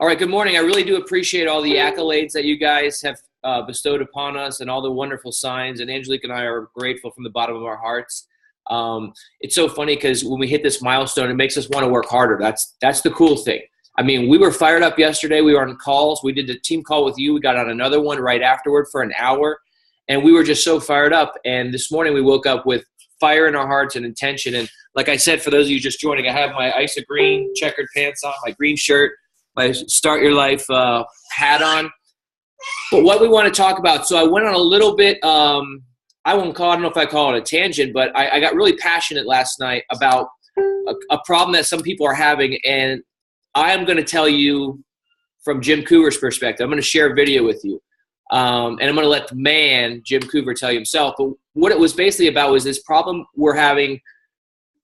All right, good morning. I really do appreciate all the accolades that you guys have bestowed upon us and all the wonderful signs. And Angelique and I are grateful from the bottom of our hearts. It's so funny because when we hit this milestone, it makes us want to work harder. That's the cool thing. I mean, we were fired up yesterday. We were on calls. We did the team call with you. We got on another one right afterward for an hour. And we were just so fired up. And this morning we woke up with fire in our hearts and intention. And like I said, for those of you just joining, I have my ISA green checkered pants on, my green shirt, my Start Your Life hat on. But what we want to talk about, so I went on a little bit, I don't know if I call it a tangent, but I got really passionate last night about a problem that some people are having. And I am going to tell you from Jim Coover's perspective. I'm going to share a video with you. And I'm going to let the man, Jim Coover, tell you himself. But what it was basically about was this problem we're having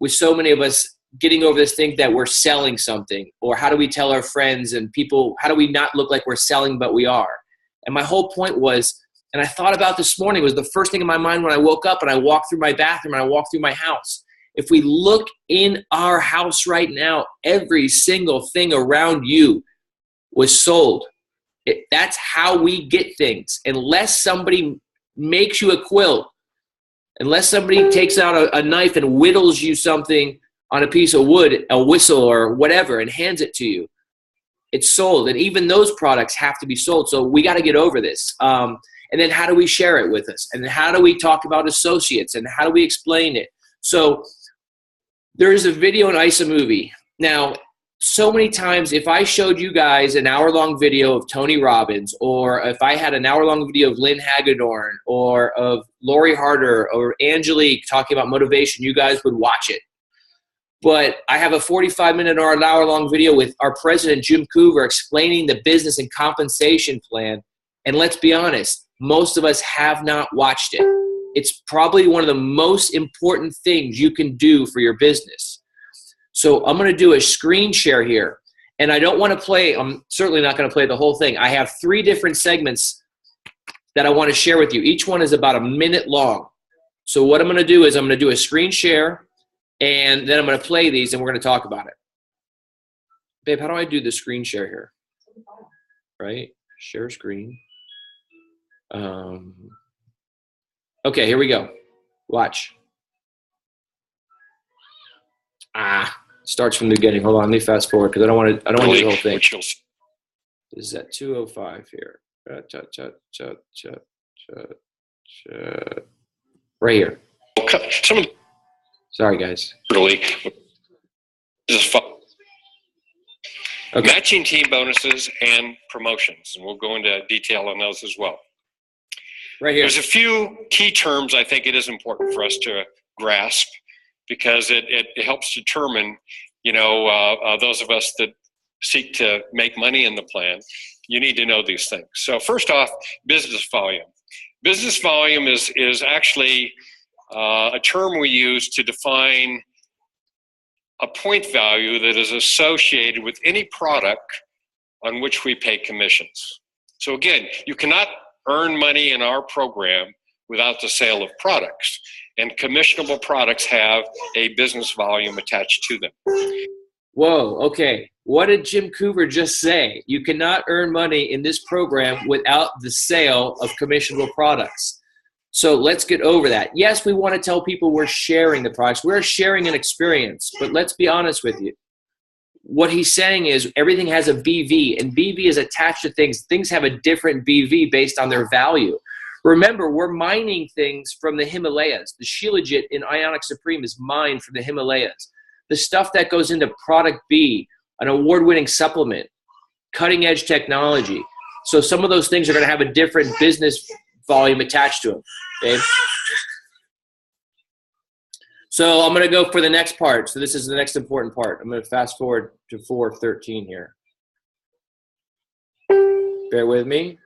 with so many of us getting over this thing that we're selling something, or how do we tell our friends and people, how do we not look like we're selling, but we are? And my whole point was, and I thought about this morning, was the first thing in my mind when I woke up and I walked through my bathroom and I walked through my house. If we look in our house right now, every single thing around you was sold. That's how we get things. Unless somebody makes you a quilt, unless somebody takes out a knife and whittles you something on a piece of wood, a whistle or whatever, and hands it to you, it's sold. And even those products have to be sold. So we got to get over this. And then how do we share it with us? And then how do we talk about associates? And how do we explain it? So there is a video in ISA Movie. Now, so many times, if I showed you guys an hour-long video of Tony Robbins, or if I had an hour-long video of Lynn Hagedorn, or of Lori Harder, or Angelique talking about motivation, you guys would watch it. But I have a 45-minute or an hour-long video with our president, Jim Coover, explaining the business and compensation plan. And let's be honest, most of us have not watched it. It's probably one of the most important things you can do for your business. So I'm going to do a screen share here. And I don't want to play, I'm certainly not going to play the whole thing. I have 3 different segments that I want to share with you. Each one is about a minute long. So what I'm going to do is I'm going to do a screen share, and then I'm going to play these, and we're going to talk about it. Babe, how do I do the screen share here? Right? Share screen. Okay, here we go. Watch. Starts from the beginning. Hold on, let me fast forward because I don't want to do the whole thing. This is at 2:05 here. Right here. Sorry, guys. This is fun. Okay. Matching team bonuses and promotions, and we'll go into detail on those as well. Right here. There's a few key terms I think it is important for us to grasp, because it helps determine, those of us that seek to make money in the plan, you need to know these things. So first off, business volume. Business volume is actually a term we use to define a point value that is associated with any product on which we pay commissions. So again, you cannot earn money in our program without the sale of products. And commissionable products have a business volume attached to them. Whoa, okay. What did Jim Coover just say? You cannot earn money in this program without the sale of commissionable products. So let's get over that. Yes, we want to tell people we're sharing the products. We're sharing an experience. But let's be honest with you. What he's saying is everything has a BV, and BV is attached to things. Things have a different BV based on their value. Remember, we're mining things from the Himalayas. The Shilajit in Ionic Supreme is mined from the Himalayas. The stuff that goes into Product B, an award-winning supplement, cutting-edge technology. So some of those things are going to have a different business volume attached to them. Okay? So I'm going to go for the next part. So this is the next important part. I'm going to fast forward to 4:13 here. Bear with me.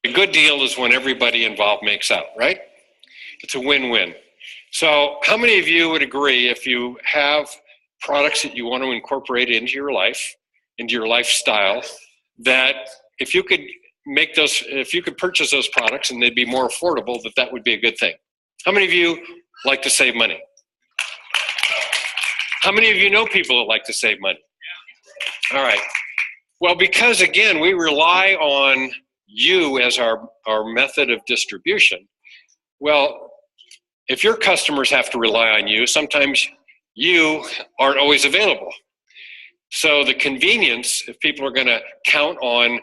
A good deal is when everybody involved makes out, right? It's a win-win. So how many of you would agree, if you have products that you want to incorporate into your life, into your lifestyle, that if you could make those, if you could purchase those products and they'd be more affordable, that would be a good thing? How many of you like to save money? How many of you know people that like to save money? All right. Well, because again, we rely on you as our method of distribution. Well, if your customers have to rely on you, sometimes you aren't always available. So the convenience, if people are going to count on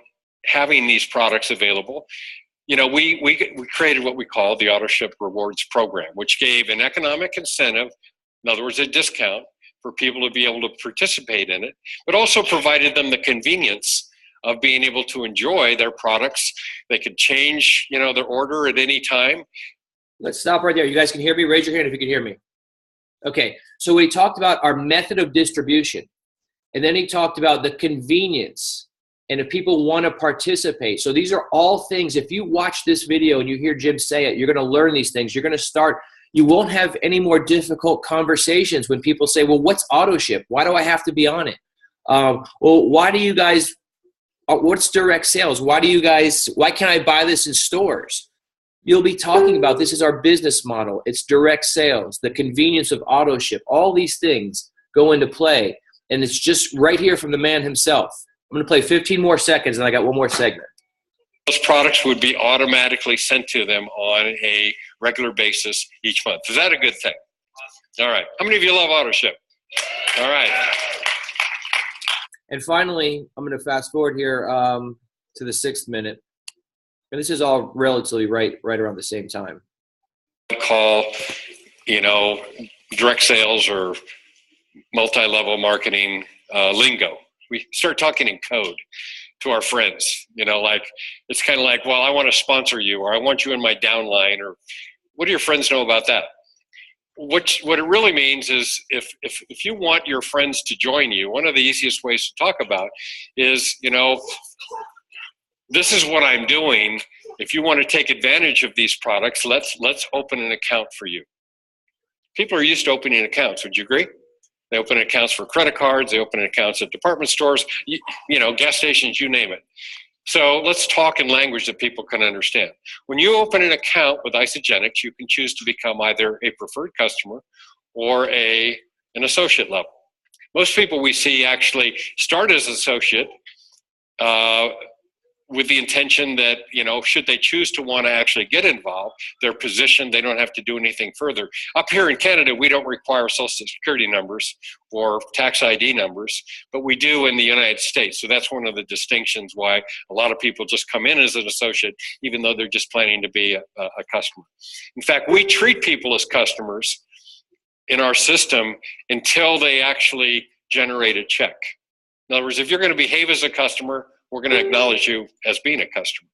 having these products available, you know, we created what we call the AutoShip Rewards Program, which gave an economic incentive, in other words, a discount for people to be able to participate in it, but also provided them the convenience of being able to enjoy their products. They could change, you know, their order at any time. Let's stop right there. You guys can hear me? Raise your hand if you can hear me. Okay, so we talked about our method of distribution, and then he talked about the convenience and if people want to participate. So these are all things, if you watch this video and you hear Jim say it, you're going to learn these things. You're going to start, you won't have any more difficult conversations when people say, well, what's AutoShip? Why do I have to be on it? Well, why do you guys, what's direct sales? Why can't I buy this in stores? You'll be talking about, this is our business model. It's direct sales, the convenience of AutoShip. All these things go into play. And it's just right here from the man himself. I'm going to play 15 more seconds, and I got one more segment. Those products would be automatically sent to them on a regular basis each month. Is that a good thing? All right. How many of you love AutoShip? All right. And finally, I'm going to fast forward here to the 6th minute. And this is all relatively right around the same time. Call, you know, direct sales or multi-level marketing lingo. We start talking in code to our friends, you know, like, it's kind of like, well, I want to sponsor you, or I want you in my downline, or what do your friends know about that? What it really means is if you want your friends to join you, one of the easiest ways to talk about is, you know, this is what I'm doing. If you want to take advantage of these products, let's open an account for you. People are used to opening accounts. Would you agree? They open accounts for credit cards. They open accounts at department stores, you know, gas stations, you name it. So let's talk in language that people can understand. When you open an account with Isagenix, you can choose to become either a preferred customer or an associate level. Most people we see actually start as associate with the intention that, you know, should they choose to want to actually get involved, they're positioned, they don't have to do anything further. Up here in Canada, we don't require social security numbers or tax ID numbers, but we do in the United States. So that's one of the distinctions why a lot of people just come in as an associate, even though they're just planning to be a customer. In fact, we treat people as customers in our system until they actually generate a check. In other words, if you're going to behave as a customer, we're going to acknowledge you as being a customer.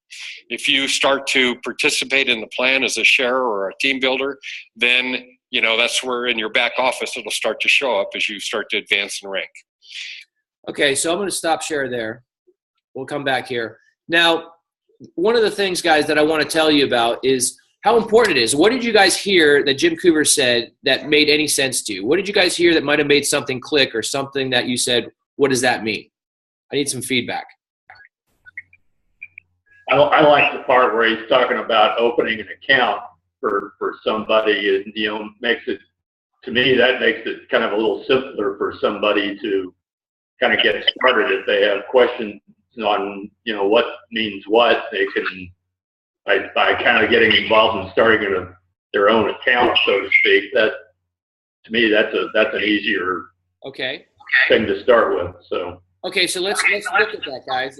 If you start to participate in the plan as a sharer or a team builder, then, you know, that's where in your back office it'll start to show up as you start to advance in rank. Okay, so I'm going to stop share there. We'll come back here. Now, one of the things, guys, that I want to tell you about is how important it is. What did you guys hear that Jim Coover said that made any sense to you? What did you guys hear that might have made something click, or something that you said, what does that mean? I need some feedback. I like the part where he's talking about opening an account for somebody, and, you know, to me, that makes it kind of a little simpler for somebody to kind of get started. If they have questions on, you know, what means what, they can, by kind of getting involved in starting their own account, so to speak, that, to me, that's an easier thing to start with. So. Okay, so let's look at that, guys.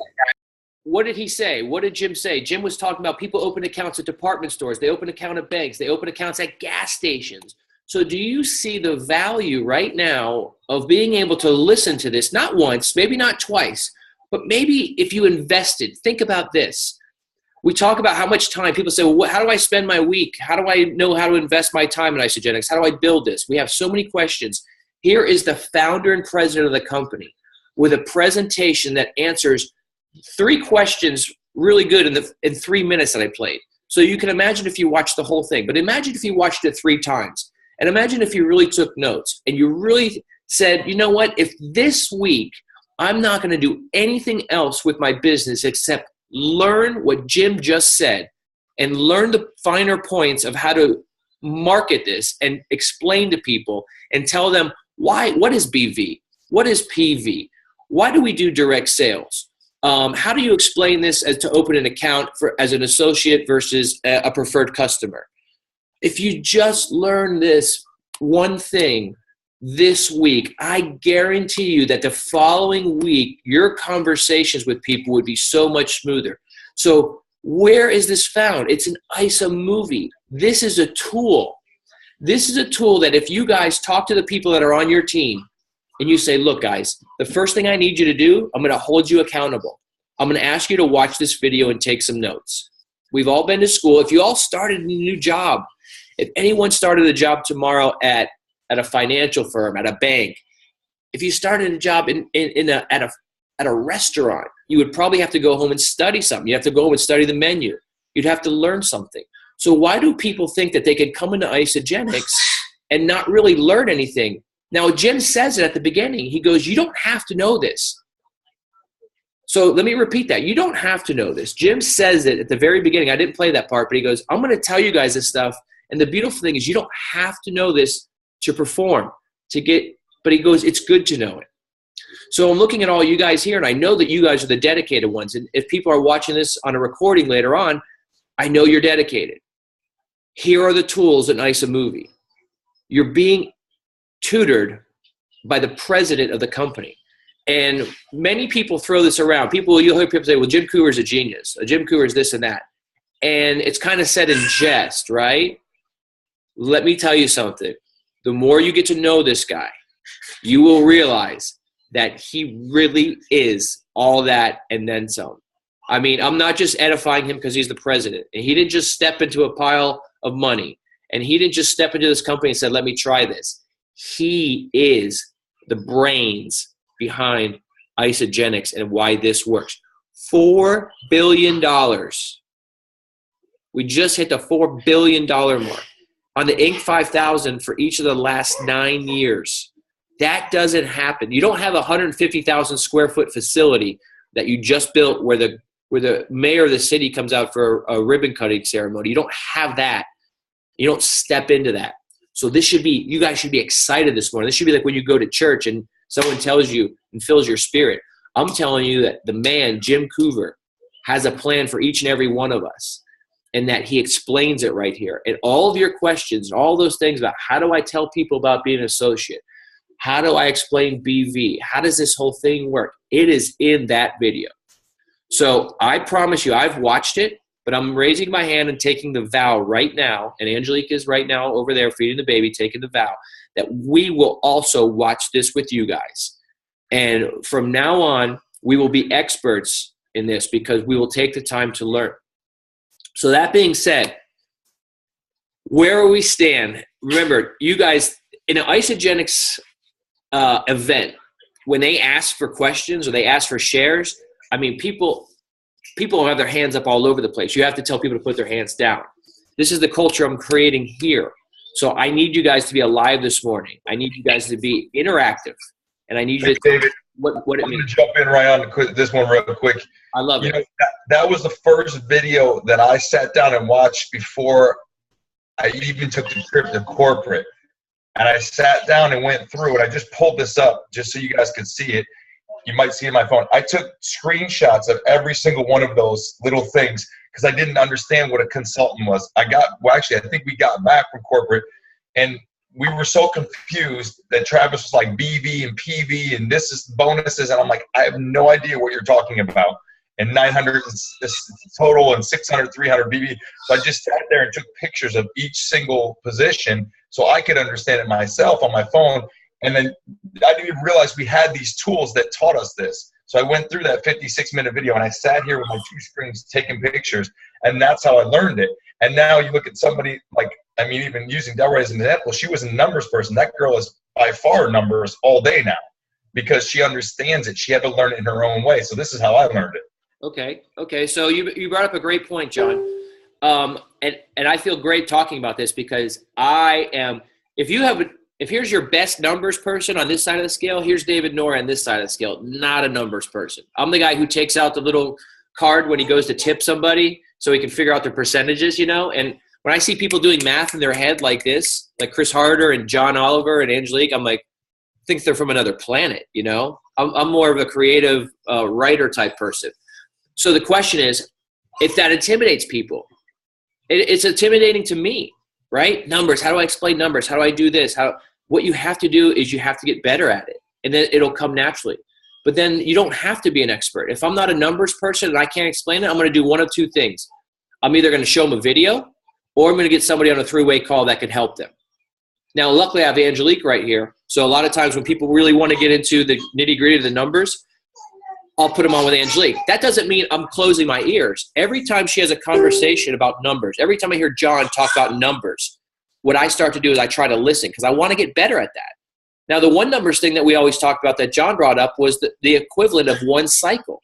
What did he say? What did Jim say? Jim was talking about people open accounts at department stores. They open accounts at banks. They open accounts at gas stations. So do you see the value right now of being able to listen to this, not once, maybe not twice, but maybe if you invested, think about this. We talk about how much time people say, well, how do I spend my week? How do I know how to invest my time in Isagenix? How do I build this? We have so many questions. Here is the founder and president of the company with a presentation that answers 3 questions really good in 3 minutes that I played. So you can imagine if you watched the whole thing, but imagine if you watched it 3 times. And imagine if you really took notes and you really said, you know what, if this week I'm not going to do anything else with my business except learn what Jim just said and learn the finer points of how to market this and explain to people and tell them Why? What is BV? What is PV? Why do we do direct sales? How do you explain this as to open an account as an associate versus a preferred customer? If you just learn this one thing this week, I guarantee you that the following week, your conversations with people would be so much smoother. So where is this found? It's an ISA movie. This is a tool. This is a tool that if you guys talk to the people that are on your team and you say, look, guys, the first thing I need you to do, I'm going to hold you accountable. I'm going to ask you to watch this video and take some notes. We've all been to school. If you all started a new job, if anyone started a job tomorrow at a financial firm, at a bank, if you started a job at a restaurant, you would probably have to go home and study something. You have to go home and study the menu. You'd have to learn something. So why do people think that they can come into Isagenix and not really learn anything? Now, Jim says it at the beginning. He goes, you don't have to know this. So let me repeat that. You don't have to know this. Jim says it at the very beginning. I didn't play that part, but he goes, I'm going to tell you guys this stuff. And the beautiful thing is you don't have to know this to perform, but he goes, it's good to know it. So I'm looking at all you guys here, and I know that you guys are the dedicated ones. And if people are watching this on a recording later on, I know you're dedicated. Here are the tools in ISA Movie. You're being tutored by the president of the company. And many people throw this around. You'll hear people say, well, Jim Cougar is a genius. Jim Cougar is this and that. And it's kind of said in jest, right? Let me tell you something. The more you get to know this guy, you will realize that he really is all that and then some. I mean, I'm not just edifying him because he's the president. And he didn't just step into a pile of money. And he didn't just step into this company and said, let me try this. He is the brains behind Isagenix and why this works. $4 billion. We just hit the $4 billion mark on the Inc. 5000 for each of the last 9 years. That doesn't happen. You don't have a 150,000 square foot facility that you just built where the mayor of the city comes out for a ribbon cutting ceremony. You don't have that. You don't step into that. So you guys should be excited this morning. This should be like when you go to church and someone tells you and fills your spirit. I'm telling you that the man, Jim Cougar, has a plan for each and every one of us, and that he explains it right here. And all of your questions, all those things about how do I tell people about being an associate? How do I explain BV? How does this whole thing work? It is in that video. So I promise you, I've watched it, but I'm raising my hand and taking the vow right now, and Angelique is right now over there feeding the baby, taking the vow, that we will also watch this with you guys. And from now on, we will be experts in this because we will take the time to learn. So that being said, where we stand, remember, you guys, in an Isagenix event, when they ask for questions or they ask for shares, I mean, people have their hands up all over the place. You have to tell people to put their hands down. This is the culture I'm creating here. So I need you guys to be alive this morning. I need you guys to be interactive. And I need you to David, what it means. I'm going to jump in right on this one real quick. I love it. Know, that was the first video that I sat down and watched before I even took the trip to corporate. And I sat down and went through it. I just pulled this up just so you guys could see it. You might see it on my phone. I took screenshots of every single one of those little things because I didn't understand what a consultant was. I think we got back from corporate and we were so confused that Travis was like BV and PV and this is bonuses. And I'm like, I have no idea what you're talking about. And 900 total and 600, 300 BV. So I just sat there and took pictures of each single position so I could understand it myself on my phone. And then I didn't even realize we had these tools that taught us this. So I went through that 56-minute video and I sat here with my 2 screens taking pictures, and that's how I learned it. And now you look at somebody like, I mean, even using Delray as an example, she was a numbers person. That girl is by far numbers all day now because she understands it. She had to learn it in her own way. So this is how I learned it. Okay. So you brought up a great point, John. And I feel great talking about this because if here's your best numbers person on this side of the scale, here's David Nora on this side of the scale, not a numbers person. I'm the guy who takes out the little card when he goes to tip somebody so he can figure out their percentages, and when I see people doing math in their head like this, like Chris Harder and John Oliver and Angelique, I'm like, think they're from another planet. You know, I'm more of a creative writer type person. So the question is, if that intimidates people, it's intimidating to me, right? Numbers. How do I explain numbers? How do I do this? What you have to do is you have to get better at it, and then it'll come naturally. But then you don't have to be an expert. If I'm not a numbers person and I can't explain it, I'm going to do one of two things. I'm either going to show them a video, or I'm going to get somebody on a three-way call that can help them. Now, luckily, I have Angelique right here. So a lot of times when people really want to get into the nitty-gritty of the numbers, I'll put them on with Angelique. That doesn't mean I'm closing my ears. Every time she has a conversation about numbers, every time I hear John talk about numbers, what I start to do is I try to listen because I want to get better at that. Now, the one numbers thing that we always talked about that John brought up was the equivalent of one cycle.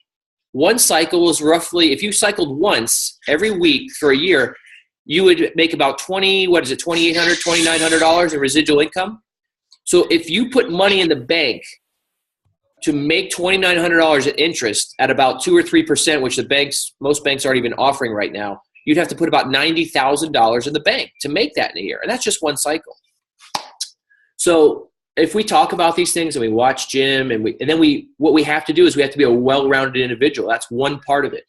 One cycle is roughly, if you cycled once every week for a year, you would make about $2,800, $2,900 in residual income. So if you put money in the bank to make $2,900 in interest at about 2 or 3%, which most banks aren't even offering right now, you'd have to put about $90,000 in the bank to make that in a year. And that's just one cycle. So if we talk about these things and we watch Jim what we have to do is we have to be a well-rounded individual. That's one part of it.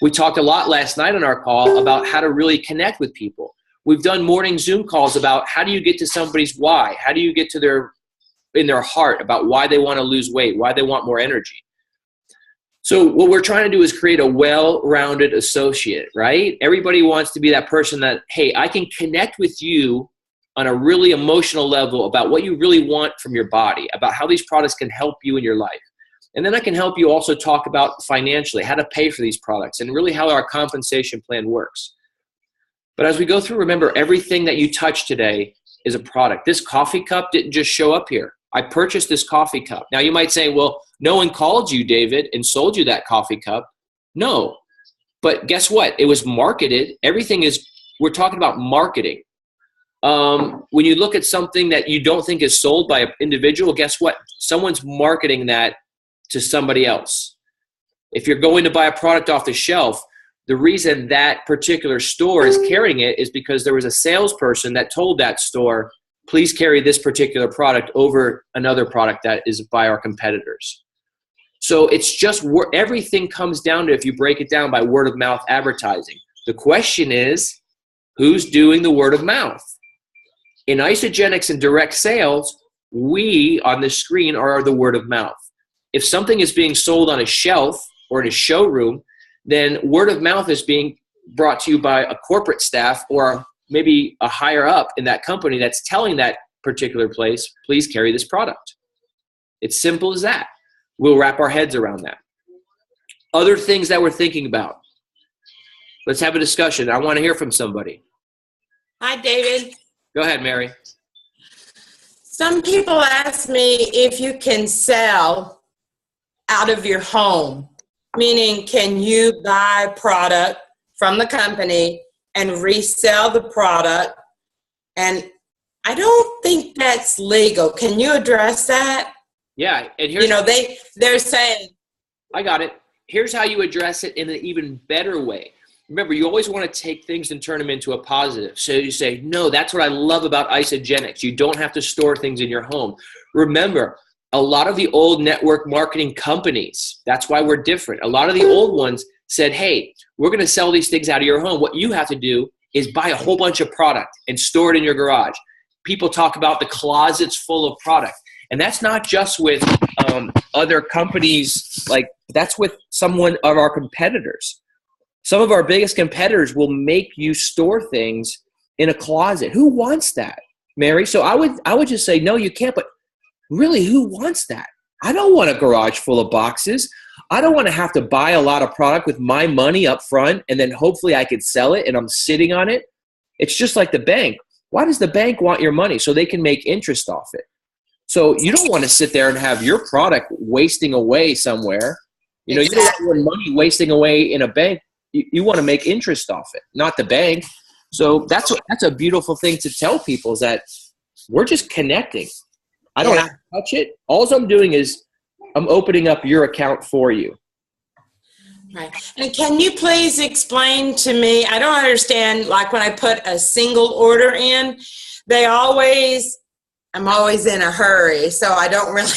We talked a lot last night on our call about how to really connect with people. We've done morning Zoom calls about how do you get to somebody's why? How do you get to in their heart about why they want to lose weight, why they want more energy. So what we're trying to do is create a well-rounded associate, right? Everybody wants to be that person that, hey, I can connect with you on a really emotional level about what you really want from your body, about how these products can help you in your life. And then I can help you also talk about financially, how to pay for these products and really how our compensation plan works. But as we go through, remember, everything that you touch today is a product. This coffee cup didn't just show up here. I purchased this coffee cup. Now you might say, well, no one called you, David, and sold you that coffee cup. No, but guess what? It was marketed. We're talking about marketing. When you look at something that you don't think is sold by an individual, guess what? Someone's marketing that to somebody else. If you're going to buy a product off the shelf, the reason that particular store is carrying it is because there was a salesperson that told that store, please carry this particular product over another product that is by our competitors. So it's just everything comes down to, if you break it down, by word of mouth advertising. The question is, who's doing the word of mouth? In Isagenix and direct sales, we on the screen are the word of mouth. If something is being sold on a shelf or in a showroom, then word of mouth is being brought to you by a corporate staff or maybe a higher up in that company that's telling that particular place, please carry this product. It's simple as that. We'll wrap our heads around that. Other things that we're thinking about. Let's have a discussion. I want to hear from somebody. Hi, David. Go ahead, Mary. Some people ask me if you can sell out of your home, meaning can you buy product from the company and resell the product? And I don't think that's legal. Can you address that? Yeah, and here's they're saying. I got it. Here's how you address it in an even better way. Remember, you always want to take things and turn them into a positive. So you say, no, that's what I love about Isagenix. You don't have to store things in your home. Remember, a lot of the old network marketing companies, that's why we're different. A lot of the old ones said, hey, we're going to sell these things out of your home. What you have to do is buy a whole bunch of product and store it in your garage. People talk about the closets full of product. And that's not just with other companies. That's with someone of our competitors. Some of our biggest competitors will make you store things in a closet. Who wants that, Mary? So I would just say, no, you can't. But really, who wants that? I don't want a garage full of boxes. I don't want to have to buy a lot of product with my money up front and then hopefully I could sell it and I'm sitting on it. It's just like the bank. Why does the bank want your money? So they can make interest off it. So you don't want to sit there and have your product wasting away somewhere. You don't want your money wasting away in a bank. You want to make interest off it, not the bank. So that's a beautiful thing to tell people, is that we're just connecting. I don't have to touch it. All I'm doing is I'm opening up your account for you. Right. And can you please explain to me, I don't understand, like when I put a single order in, they always I'm always in a hurry, so I don't really.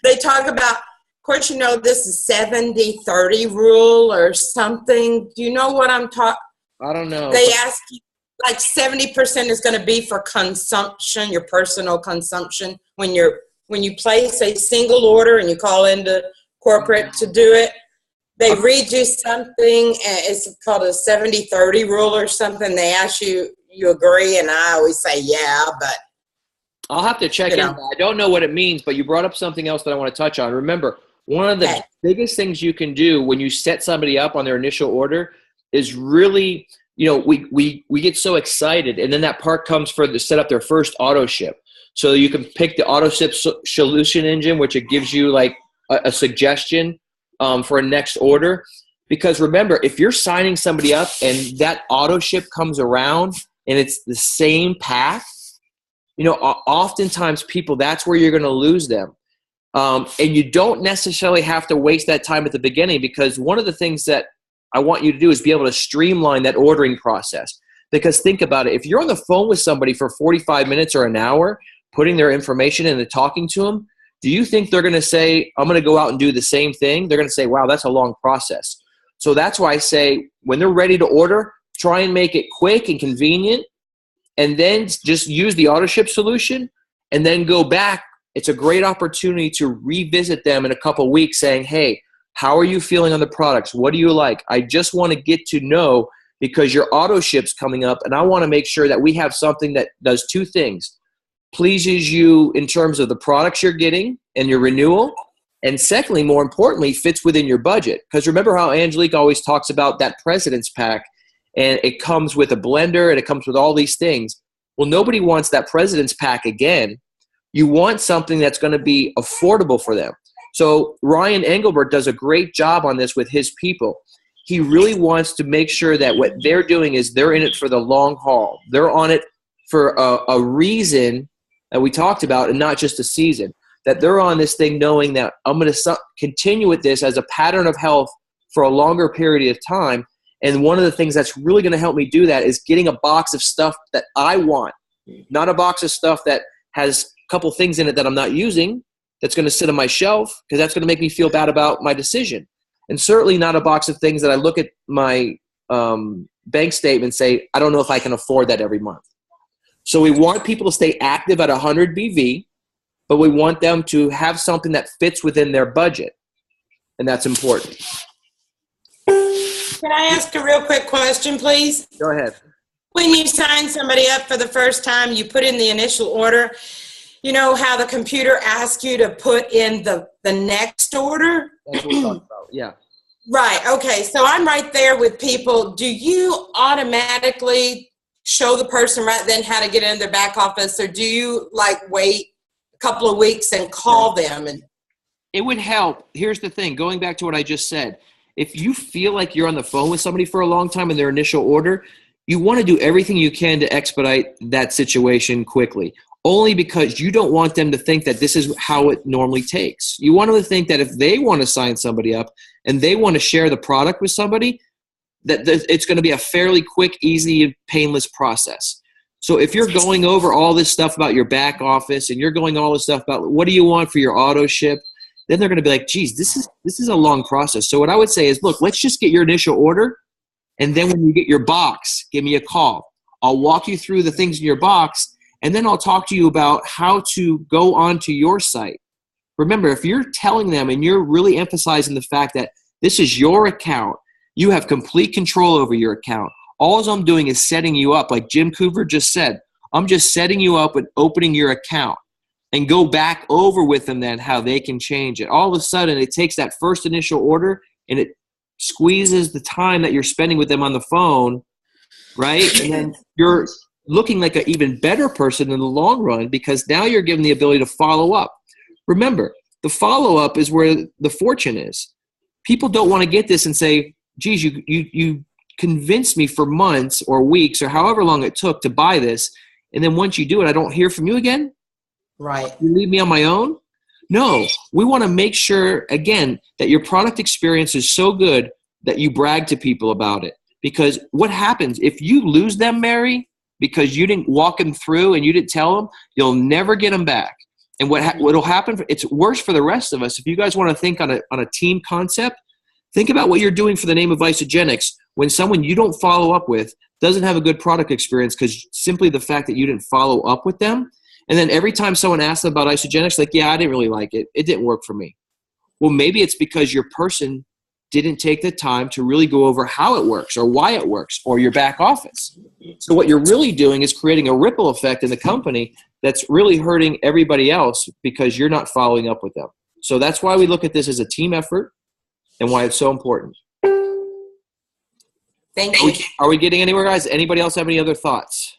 They talk about, of course, this is 70-30 rule or something. Do you know what I'm talking? I don't know. They ask you, like 70% is going to be for consumption, your personal consumption. When you place a single order and you call into corporate to do it, they read you something, and it's called a 70-30 rule or something. They ask you agree, and I always say yeah, but I'll have to check in. I don't know what it means, but you brought up something else that I want to touch on. Remember, one of the biggest things you can do when you set somebody up on their initial order is really, we get so excited, and then that part comes for to set up their first auto ship. So you can pick the auto ship solution engine, which it gives you like a suggestion for a next order. Because remember, if you're signing somebody up and that auto ship comes around and it's the same pack, oftentimes people, that's where you're going to lose them. And you don't necessarily have to waste that time at the beginning, because one of the things that I want you to do is be able to streamline that ordering process. Because think about it. If you're on the phone with somebody for 45 minutes or an hour, putting their information in and talking to them, do you think they're going to say, I'm going to go out and do the same thing? They're going to say, wow, that's a long process. So that's why I say when they're ready to order, try and make it quick and convenient, and then just use the auto ship solution and then go back. It's a great opportunity to revisit them in a couple of weeks saying, hey, how are you feeling on the products? What do you like? I just want to get to know, because your auto ship's coming up, and I want to make sure that we have something that does two things. Pleases you in terms of the products you're getting and your renewal, and secondly, more importantly, fits within your budget. Because remember how Angelique always talks about that President's Pack, and it comes with a blender and it comes with all these things. Well, nobody wants that President's Pack again. You want something that's going to be affordable for them. So Ryan Engelbert does a great job on this with his people. He really wants to make sure that what they're doing is they're in it for the long haul. They're on it for a reason that we talked about, and not just a season. That they're on this thing knowing that I'm going to continue with this as a pattern of health for a longer period of time. And one of the things that's really going to help me do that is getting a box of stuff that I want, not a box of stuff that has a couple things in it that I'm not using, that's going to sit on my shelf, because that's going to make me feel bad about my decision. And certainly not a box of things that I look at my bank statement and say, I don't know if I can afford that every month. So we want people to stay active at 100 BV, but we want them to have something that fits within their budget. And that's important. Can I ask a real quick question, please? Go ahead. When you sign somebody up for the first time, you put in the initial order. You know how the computer asks you to put in the next order? That's what we're talking about, yeah. Right, okay. So I'm right there with people. Do you automatically show the person right then how to get in their back office, or do you wait a couple of weeks and call them? And it would help. Here's the thing, going back to what I just said. If you feel like you're on the phone with somebody for a long time in their initial order, you want to do everything you can to expedite that situation quickly, only because you don't want them to think that this is how it normally takes. You want them to think that if they want to sign somebody up and they want to share the product with somebody, that it's going to be a fairly quick, easy, and painless process. So if you're going over all this stuff about your back office and you're going all this stuff about what do you want for your auto ship, then they're going to be like, geez, this is a long process. So what I would say is, look, let's just get your initial order, and then when you get your box, give me a call. I'll walk you through the things in your box, and then I'll talk to you about how to go onto your site. Remember, if you're telling them and you're really emphasizing the fact that this is your account, you have complete control over your account. All I'm doing is setting you up, like Jim Coover just said. I'm just setting you up and opening your account, and go back over with them then how they can change it. All of a sudden, it takes that first initial order and it squeezes the time that you're spending with them on the phone, right? And then you're looking like an even better person in the long run, because now you're given the ability to follow up. Remember, the follow-up is where the fortune is. People don't want to get this and say, geez, you convinced me for months or weeks or however long it took to buy this, and then once you do it, I don't hear from you again? right. You leave me on my own? No. We want to make sure, again, that your product experience is so good that you brag to people about it. Because what happens, if you lose them, Mary, because you didn't walk them through and you didn't tell them, you'll never get them back. And what'll happen, it's worse for the rest of us. If you guys want to think on a team concept, think about what you're doing for the name of Isagenix when someone you don't follow up with doesn't have a good product experience because simply the fact that you didn't follow up with them. And then every time someone asks them about Isagenix, like, yeah, I didn't really like it. It didn't work for me. Well, maybe it's because your person didn't take the time to really go over how it works or why it works or your back office. So what you're really doing is creating a ripple effect in the company that's really hurting everybody else because you're not following up with them. So that's why we look at this as a team effort and why it's so important. Thank you. Are we getting anywhere, guys? Anybody else have any other thoughts?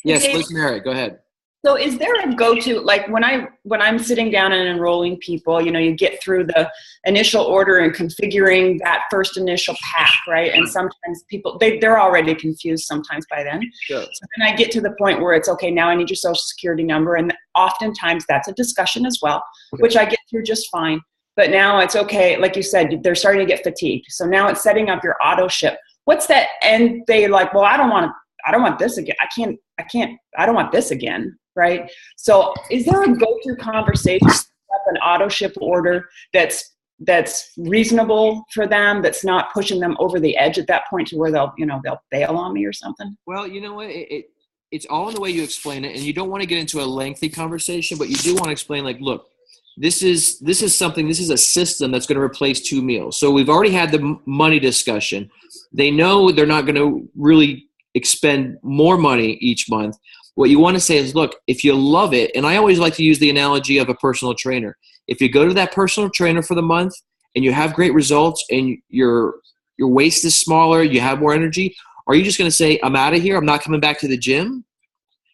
Yes, Okay. Liz Mary, go ahead. So is there a go-to, like when I'm sitting down and enrolling people, you get through the initial order and configuring that first initial pack, right? And sometimes people, they're already confused sometimes by then. Sure. So then I get to the point where it's, okay, now I need your social security number. And oftentimes that's a discussion as well, which I get through just fine. But now it's okay, like you said, they're starting to get fatigued. So now it's setting up your auto ship. What's that? And they're like, well, I don't want this again. I don't want this again. Right. So is there a go-to conversation, an auto ship order that's reasonable for them, that's not pushing them over the edge at that point to where they'll bail on me or something? Well, you know what? It's all in the way you explain it, and you don't want to get into a lengthy conversation, but you do want to explain, like, look, this is a system that's going to replace 2 meals. So we've already had the money discussion. They know they're not going to really expend more money each month. What you want to say is, look, if you love it, and I always like to use the analogy of a personal trainer. If you go to that personal trainer for the month and you have great results and your waist is smaller, you have more energy, are you just going to say, I'm out of here, I'm not coming back to the gym?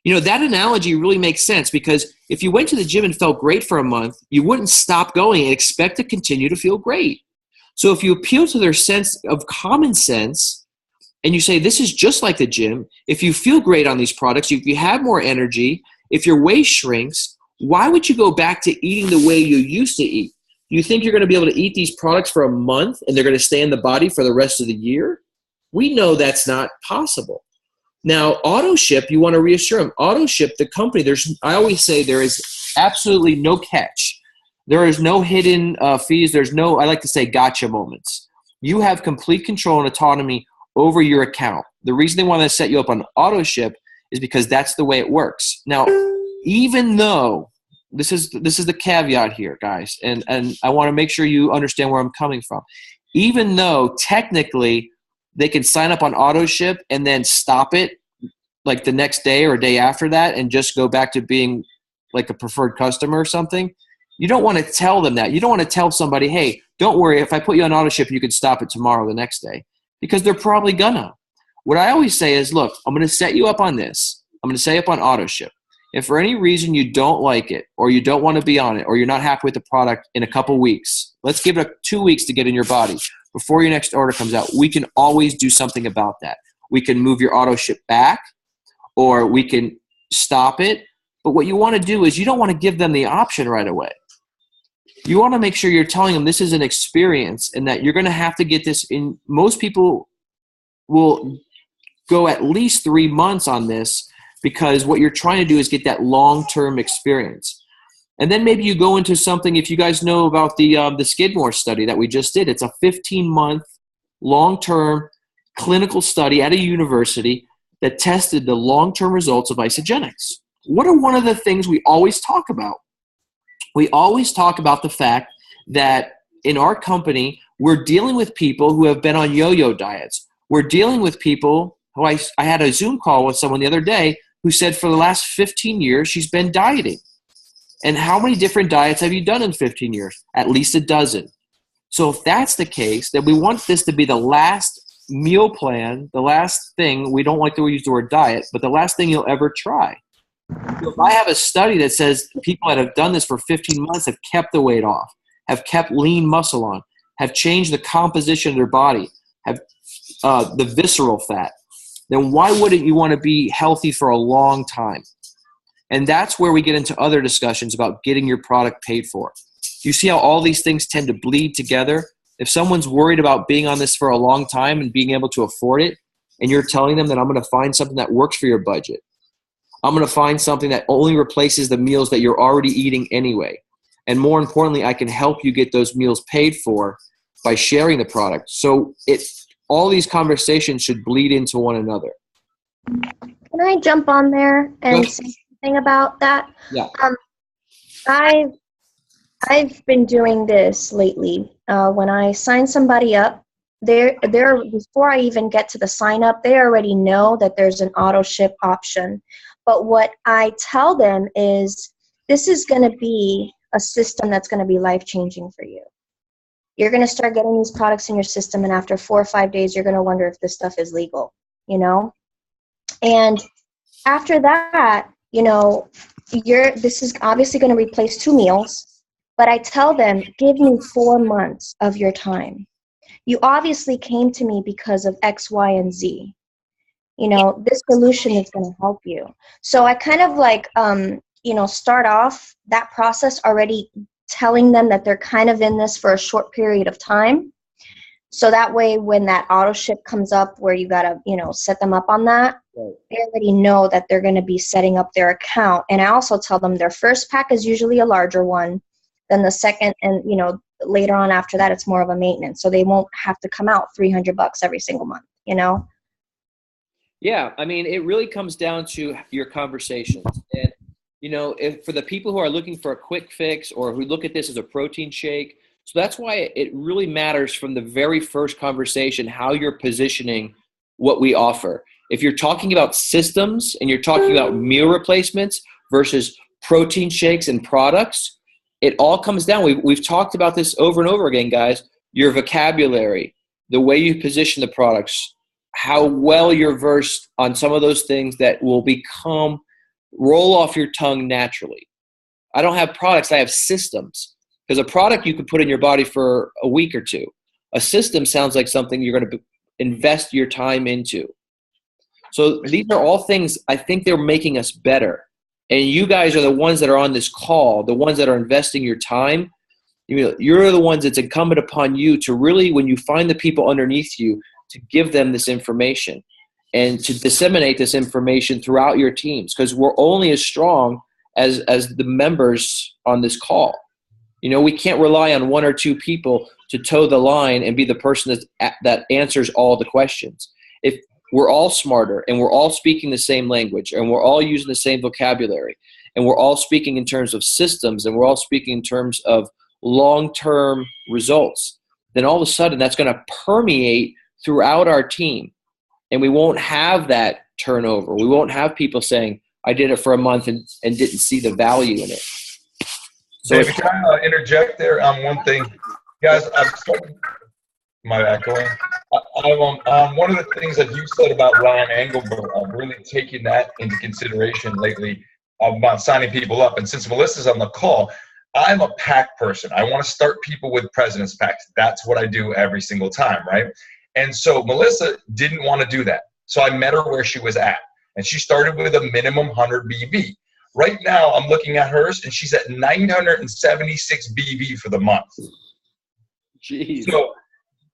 That analogy really makes sense, because if you went to the gym and felt great for a month, you wouldn't stop going and expect to continue to feel great. So if you appeal to their sense of common sense, and you say, this is just like the gym. If you feel great on these products, if you have more energy, if your waist shrinks, why would you go back to eating the way you used to eat? You think you're going to be able to eat these products for a month and they're going to stay in the body for the rest of the year? We know that's not possible. Now, AutoShip, you want to reassure them. AutoShip, the company, I always say there is absolutely no catch. There is no hidden fees. There's no, I like to say, gotcha moments. You have complete control and autonomy over your account. The reason they want to set you up on AutoShip is because that's the way it works. Now, even though this is the caveat here, guys, and I want to make sure you understand where I'm coming from. Even though technically they can sign up on AutoShip and then stop it like the next day or a day after that and just go back to being like a preferred customer or something, you don't want to tell them that. You don't want to tell somebody, hey, don't worry, if I put you on AutoShip, you can stop it tomorrow or the next day. Because they're probably gonna. What I always say is, look, I'm going to set you up on this. I'm going to set you up on AutoShip. If for any reason you don't like it or you don't want to be on it or you're not happy with the product in a couple weeks, let's give it 2 weeks to get in your body. Before your next order comes out, we can always do something about that. We can move your AutoShip back or we can stop it. But what you want to do is you don't want to give them the option right away. You want to make sure you're telling them this is an experience and that you're going to have to get this in. Most people will go at least 3 months on this because what you're trying to do is get that long-term experience. And then maybe you go into something, if you guys know about the Skidmore study that we just did, it's a 15-month long-term clinical study at a university that tested the long-term results of Isagenix. What are one of the things we always talk about? We always talk about the fact that in our company, we're dealing with people who have been on yo-yo diets. We're dealing with people who I had a Zoom call with someone the other day who said for the last 15 years, she's been dieting. And how many different diets have you done in 15 years? At least a dozen. So if that's the case, then we want this to be the last meal plan, the last thing, we don't like to use the word diet, but the last thing you'll ever try. So if I have a study that says people that have done this for 15 months have kept the weight off, have kept lean muscle on, have changed the composition of their body, have the visceral fat, then why wouldn't you want to be healthy for a long time? And that's where we get into other discussions about getting your product paid for. You see how all these things tend to bleed together? If someone's worried about being on this for a long time and being able to afford it, and you're telling them that I'm going to find something that works for your budget. I'm going to find something that only replaces the meals that you're already eating anyway. And more importantly, I can help you get those meals paid for by sharing the product. So all these conversations should bleed into one another. Can I jump on there and say something about that? Yeah. I've been doing this lately. When I sign somebody up, they're before I even get to the sign up, they already know that there's an auto ship option. But what I tell them is, this is going to be a system that's going to be life-changing for you. You're going to start getting these products in your system, and after 4 or 5 days, you're going to wonder if this stuff is legal, you know? And after that, you know, this is obviously going to replace 2 meals, but I tell them, give me 4 months of your time. You obviously came to me because of X, Y, and Z. You know, this solution is going to help you. So I kind of like, you know, start off that process already telling them that they're kind of in this for a short period of time. So that way, when that auto ship comes up where you got to, you know, set them up on that, right, they already know that they're going to be setting up their account. And I also tell them their first pack is usually a larger one. Then the second, and, you know, later on after that, it's more of a maintenance. So they won't have to come out $300 every single month, you know? Yeah, I mean, it really comes down to your conversations. And, you know, if for the people who are looking for a quick fix or who look at this as a protein shake, so that's why it really matters from the very first conversation how you're positioning what we offer. If you're talking about systems and you're talking about meal replacements versus protein shakes and products, it all comes down. We've talked about this over and over again, guys. Your vocabulary, the way you position the products, how well you're versed on some of those things that will roll off your tongue naturally. I don't have products, I have systems. Because a product you could put in your body for a week or two. A system sounds like something you're going to invest your time into. So these are all things, I think they're making us better. And you guys are the ones that are on this call, the ones that are investing your time. You're the ones that's incumbent upon you to really, when you find the people underneath you, to give them this information and to disseminate this information throughout your teams, because we're only as strong as the members on this call. You know, we can't rely on 1 or 2 people to toe the line and be the person that answers all the questions. If we're all smarter and we're all speaking the same language and we're all using the same vocabulary and we're all speaking in terms of systems and we're all speaking in terms of long-term results, then all of a sudden that's going to permeate throughout our team. And we won't have that turnover. We won't have people saying, I did it for a month and didn't see the value in it. So David, can I interject there on one thing? Guys, my echoing. One of the things that you said about Ryan Engelbert, I've really taken that into consideration lately about signing people up. And since Melissa's on the call, I'm a pack person. I want to start people with President's Packs. That's what I do every single time, right? And so Melissa didn't want to do that. So I met her where she was at. And she started with a minimum 100 BV. Right now, I'm looking at hers, and she's at 976 BV for the month. Jeez. So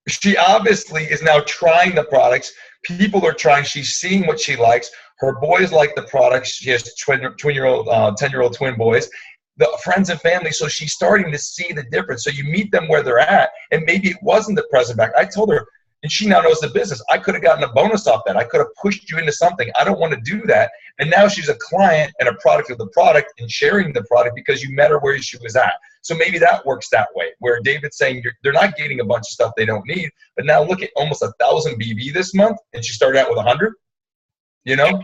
she obviously is now trying the products. People are trying. She's seeing what she likes. Her boys like the products. She has 10-year-old twin boys. The friends and family, so she's starting to see the difference. So you meet them where they're at, and maybe it wasn't the present back. I told her, and she now knows the business. I could have gotten a bonus off that. I could have pushed you into something. I don't want to do that. And now she's a client and a product of the product and sharing the product because you met her where she was at. So maybe that works that way, where David's saying they're not getting a bunch of stuff they don't need. But now look at almost 1,000 BV this month, and she started out with 100, you know?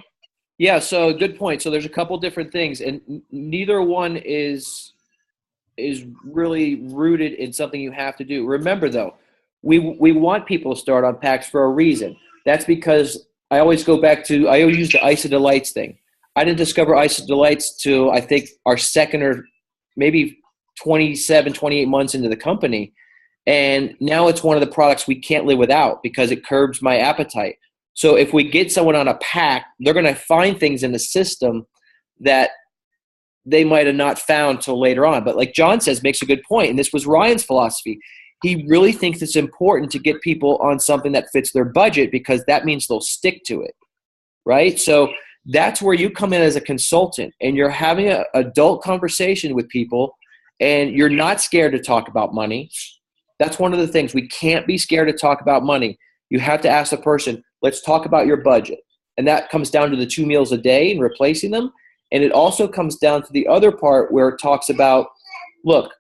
Yeah, so good point. So there's a couple different things, and neither one is really rooted in something you have to do. Remember, though, we want people to start on packs for a reason. That's because I always go back to, I always use the Ice of Delights thing. I didn't discover Ice of Delights till I think our second or maybe 27, 28 months into the company. And now it's one of the products we can't live without because it curbs my appetite. So if we get someone on a pack, they're going to find things in the system that they might have not found till later on. But like John says, makes a good point. And this was Ryan's philosophy. he really thinks it's important to get people on something that fits their budget because that means they'll stick to it, right? So that's where you come in as a consultant and you're having an adult conversation with people and you're not scared to talk about money. That's one of the things. We can't be scared to talk about money. You have to ask the person, let's talk about your budget. And that comes down to the 2 meals a day and replacing them. And it also comes down to the other part where it talks about, look,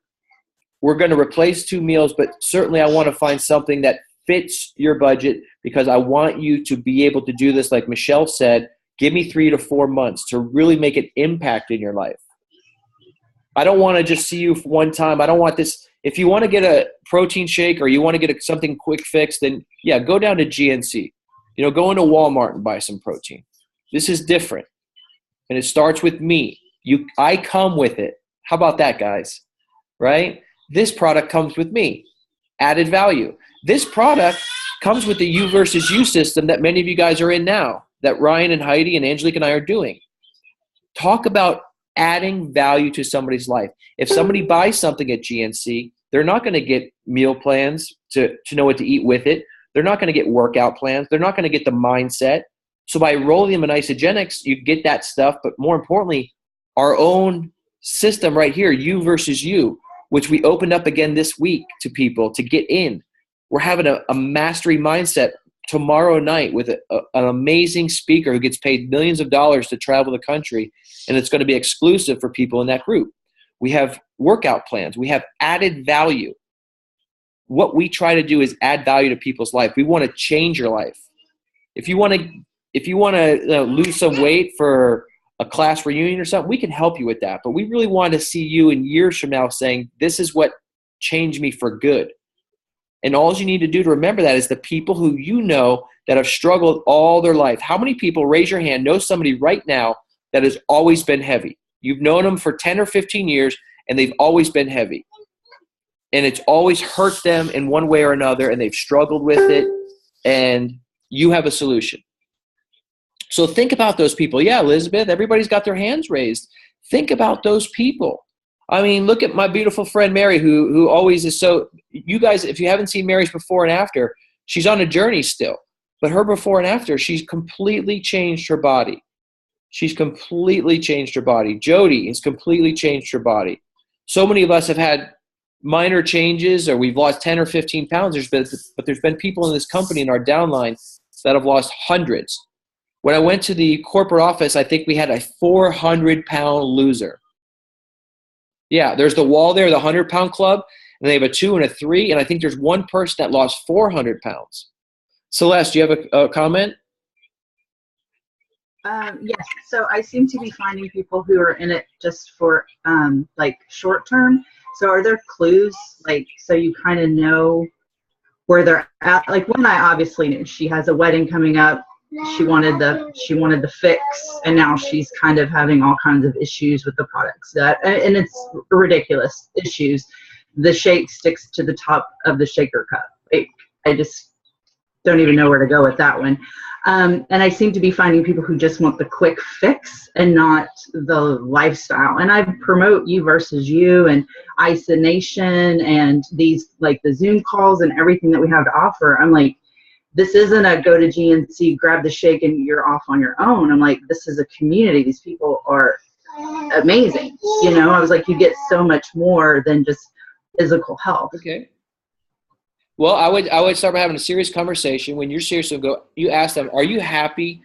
we're going to replace 2 meals, but certainly I want to find something that fits your budget because I want you to be able to do this. Like Michelle said, give me 3 to 4 months to really make an impact in your life. I don't want to just see you for one time. I don't want this. If you want to get a protein shake or you want to get something quick fix, then yeah, go down to GNC. You know, go into Walmart and buy some protein. This is different. And it starts with me. I come with it. How about that, guys? Right? This product comes with me. Added value. This product comes with the you versus you system that many of you guys are in now, that Ryan and Heidi and Angelique and I are doing. Talk about adding value to somebody's life. If somebody buys something at GNC, they're not going to get meal plans to know what to eat with it. They're not going to get workout plans. They're not going to get the mindset. So by rolling them in Isagenix, you get that stuff. But more importantly, our own system right here, you versus you, which we opened up again this week to people to get in. We're having a mastery mindset tomorrow night with an amazing speaker who gets paid millions of dollars to travel the country, and it's going to be exclusive for people in that group. We have workout plans. We have added value. What we try to do is add value to people's life. We want to change your life. If you want to lose some weight for a class reunion or something, we can help you with that. But we really want to see you in years from now saying, this is what changed me for good. And all you need to do to remember that is the people who you know that have struggled all their life. How many people, raise your hand, know somebody right now that has always been heavy? You've known them for 10 or 15 years, and they've always been heavy. And it's always hurt them in one way or another, and they've struggled with it, and you have a solution. So think about those people. Yeah, Elizabeth, everybody's got their hands raised. Think about those people. I mean, look at my beautiful friend Mary, who always is so – you guys, if you haven't seen Mary's before and after, she's on a journey still. But her before and after, she's completely changed her body. She's completely changed her body. Jody has completely changed her body. So many of us have had minor changes or we've lost 10 or 15 pounds. But there's been people in this company in our downline that have lost hundreds. When I went to the corporate office, I think we had a 400-pound loser. Yeah, there's the wall there, the 100-pound club, and they have a 2 and a 3, and I think there's one person that lost 400 pounds. Celeste, do you have a comment? Yes. So I seem to be finding people who are in it just for like short term. So are there clues, like, so you kind of know where they're at? Like one I obviously knew, she has a wedding coming up. She wanted the fix, and now she's kind of having all kinds of issues with the products and it's ridiculous issues. The shake sticks to the top of the shaker cup. I just don't even know where to go with that one. And I seem to be finding people who just want the quick fix and not the lifestyle. And I promote you versus you and ISA Nation and these, like the Zoom calls and everything that we have to offer. I'm like, this isn't a go to GNC, grab the shake, and you're off on your own. I'm like, this is a community. These people are amazing. You know, I was like, you get so much more than just physical health. Okay. Well, I would start by having a serious conversation. When you're serious, you ask them, are you happy?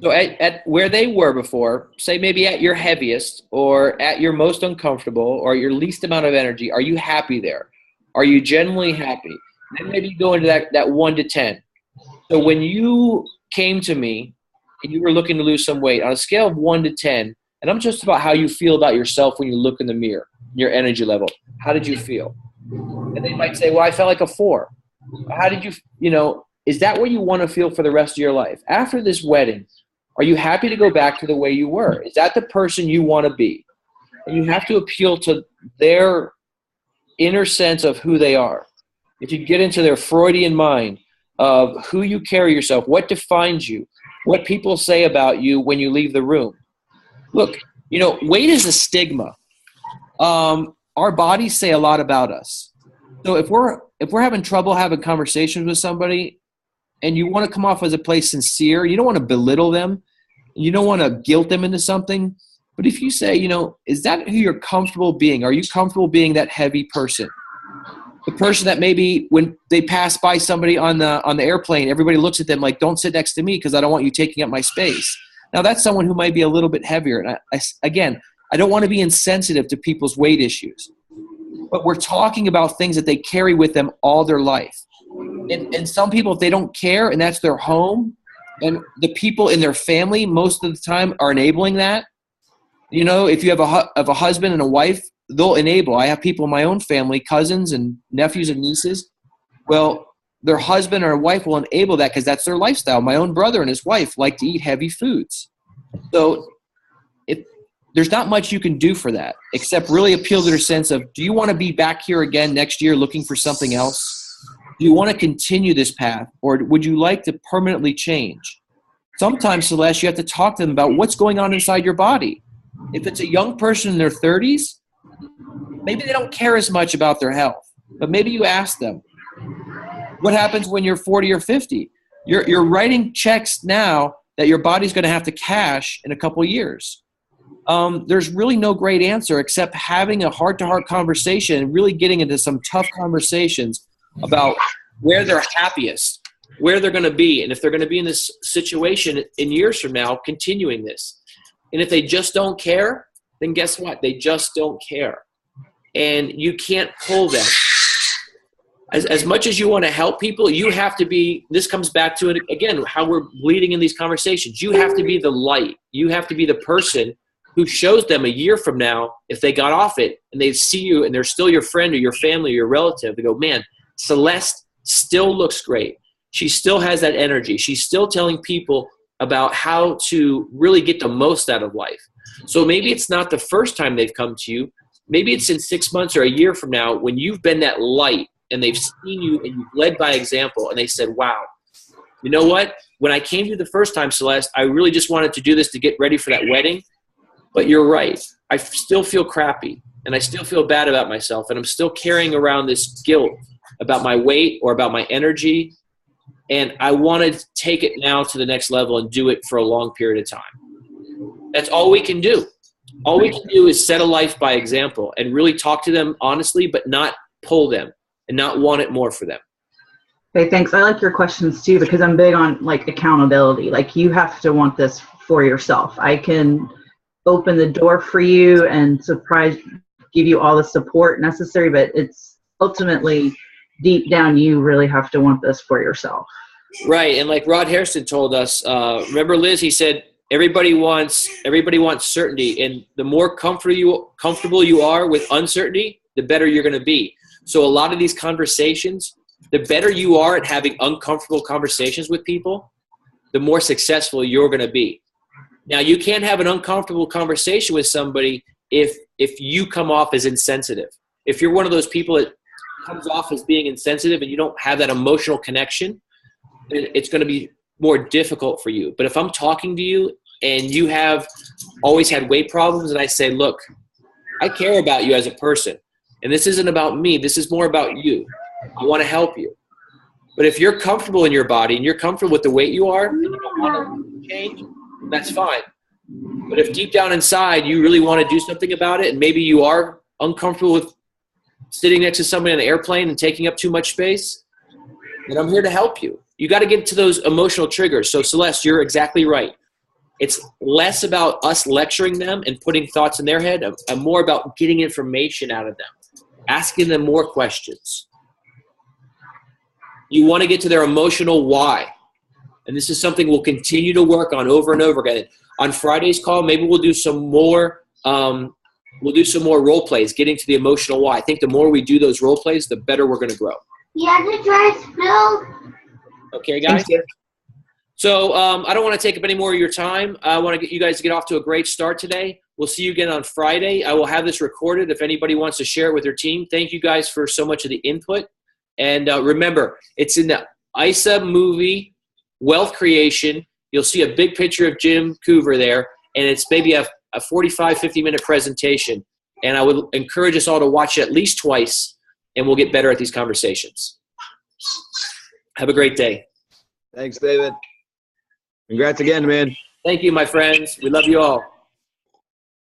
So at where they were before, say maybe at your heaviest or at your most uncomfortable or your least amount of energy, are you happy there? Are you genuinely happy? Then maybe you go into that 1 to 10. So when you came to me and you were looking to lose some weight on a scale of 1 to 10, and I'm just about how you feel about yourself when you look in the mirror, your energy level, how did you feel? And they might say, well, I felt like a 4. How did you, is that what you want to feel for the rest of your life? After this wedding, are you happy to go back to the way you were? Is that the person you want to be? And you have to appeal to their inner sense of who they are. If you get into their Freudian mind of who you carry yourself, what defines you, what people say about you when you leave the room. Look, weight is a stigma. Our bodies say a lot about us. So if we're having trouble having conversations with somebody, and you want to come off as a place sincere, you don't want to belittle them, you don't want to guilt them into something. But if you say, is that who you're comfortable being? Are you comfortable being that heavy person? The person that maybe when they pass by somebody on the airplane, everybody looks at them like, don't sit next to me because I don't want you taking up my space. Now that's someone who might be a little bit heavier. And I don't want to be insensitive to people's weight issues, but we're talking about things that they carry with them all their life. And some people, if they don't care and that's their home, and the people in their family most of the time are enabling that. If you have a husband and a wife, they'll enable. I have people in my own family, cousins and nephews and nieces. Well, their husband or wife will enable that because that's their lifestyle. My own brother and his wife like to eat heavy foods. So there's not much you can do for that except really appeal to their sense of, do you want to be back here again next year looking for something else? Do you want to continue this path, or would you like to permanently change? Sometimes, Celeste, you have to talk to them about what's going on inside your body. If it's a young person in their 30s, maybe they don't care as much about their health, but maybe you ask them, what happens when you're 40 or 50? You're writing checks now that your body's going to have to cash in a couple of years. There's really no great answer except having a heart-to-heart conversation and really getting into some tough conversations about where they're happiest, where they're going to be, and if they're going to be in this situation in years from now, continuing this. And if they just don't care, then guess what? They just don't care. And you can't pull them. As much as you want to help people, you have to be, this comes back to it again, how we're leading in these conversations. You have to be the light. You have to be the person who shows them a year from now, if they got off it and they see you and they're still your friend or your family or your relative, they go, man, Celeste still looks great. She still has that energy. She's still telling people about how to really get the most out of life. So maybe it's not the first time they've come to you. Maybe it's in 6 months or a year from now when you've been that light and they've seen you and you've led by example and they said, wow, you know what? When I came to you the first time, Celeste, I really just wanted to do this to get ready for that wedding. But you're right. I still feel crappy and I still feel bad about myself and I'm still carrying around this guilt about my weight or about my energy. And I want to take it now to the next level and do it for a long period of time. That's all we can do. All we can do is set a life by example and really talk to them honestly, but not pull them and not want it more for them. Okay, thanks. I like your questions too, because I'm big on accountability. You have to want this for yourself. I can open the door for you and give you all the support necessary, but it's ultimately deep down, you really have to want this for yourself. Right. And like Rod Hairston told us, remember Liz, he said, everybody wants certainty. And the more comfortable you are with uncertainty, the better you're going to be. So a lot of these conversations, the better you are at having uncomfortable conversations with people, the more successful you're going to be. Now, you can't have an uncomfortable conversation with somebody if you come off as insensitive. If you're one of those people that comes off as being insensitive and you don't have that emotional connection, it's going to be more difficult for you. But if I'm talking to you and you have always had weight problems and I say, look, I care about you as a person and this isn't about me, this is more about you. I want to help you. But if you're comfortable in your body and you're comfortable with the weight you are and you don't want to change, that's fine. But if deep down inside you really want to do something about it and maybe you are uncomfortable with sitting next to somebody on an airplane and taking up too much space, then I'm here to help you. You got to get to those emotional triggers. So Celeste, you're exactly right. It's less about us lecturing them and putting thoughts in their head and more about getting information out of them, asking them more questions. You want to get to their emotional why. And this is something we'll continue to work on over and over again. On Friday's call, maybe we'll do some more role plays, getting to the emotional why. I think the more we do those role plays, the better we're going to grow. Yeah, the dry spill. Okay, guys. So I don't want to take up any more of your time. I want to get you guys to get off to a great start today. We'll see you again on Friday. I will have this recorded if anybody wants to share it with their team. Thank you guys for so much of the input. And remember, it's in the ISA movie, Wealth Creation. You'll see a big picture of Jim Coover there, and it's maybe a 45, 50-minute presentation. And I would encourage us all to watch it at least twice and we'll get better at these conversations. Have a great day. Thanks, David. Congrats again, man. Thank you, my friends. We love you all.